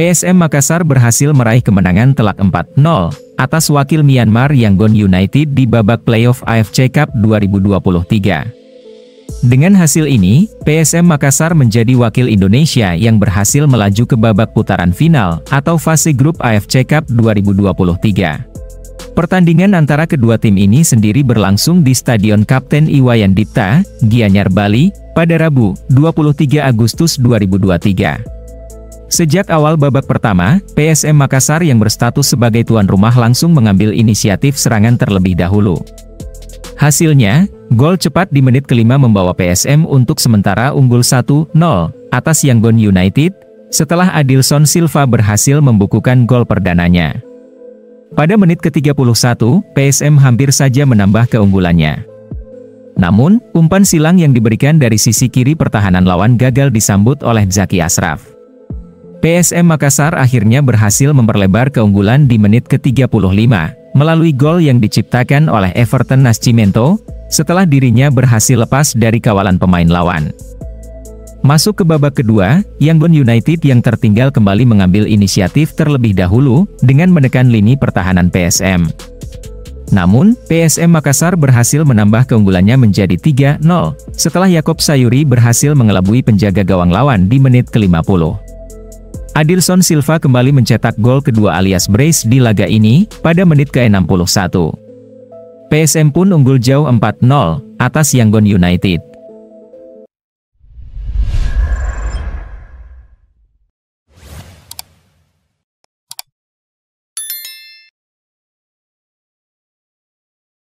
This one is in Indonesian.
PSM Makassar berhasil meraih kemenangan telak 4-0 atas wakil Myanmar Yangon United di babak playoff AFC Cup 2023. Dengan hasil ini, PSM Makassar menjadi wakil Indonesia yang berhasil melaju ke babak putaran final atau fase grup AFC Cup 2023. Pertandingan antara kedua tim ini sendiri berlangsung di Stadion Kapten Iwayan Dipta, Gianyar, Bali, pada Rabu, 23 Agustus 2023. Sejak awal babak pertama, PSM Makassar yang berstatus sebagai tuan rumah langsung mengambil inisiatif serangan terlebih dahulu. Hasilnya, gol cepat di menit kelima membawa PSM untuk sementara unggul 1-0 atas Yangon United, setelah Adilson Silva berhasil membukukan gol perdananya. Pada menit ke-31, PSM hampir saja menambah keunggulannya. Namun, umpan silang yang diberikan dari sisi kiri pertahanan lawan gagal disambut oleh Zaki Ashraf. PSM Makassar akhirnya berhasil memperlebar keunggulan di menit ke-35, melalui gol yang diciptakan oleh Everton Nascimento, setelah dirinya berhasil lepas dari kawalan pemain lawan. Masuk ke babak kedua, Yangon United yang tertinggal kembali mengambil inisiatif terlebih dahulu, dengan menekan lini pertahanan PSM. Namun, PSM Makassar berhasil menambah keunggulannya menjadi 3-0, setelah Yakob Sayuri berhasil mengelabui penjaga gawang lawan di menit ke-50. Adilson Silva kembali mencetak gol kedua alias brace di laga ini, pada menit ke-61. PSM pun unggul jauh 4-0, atas Yangon United.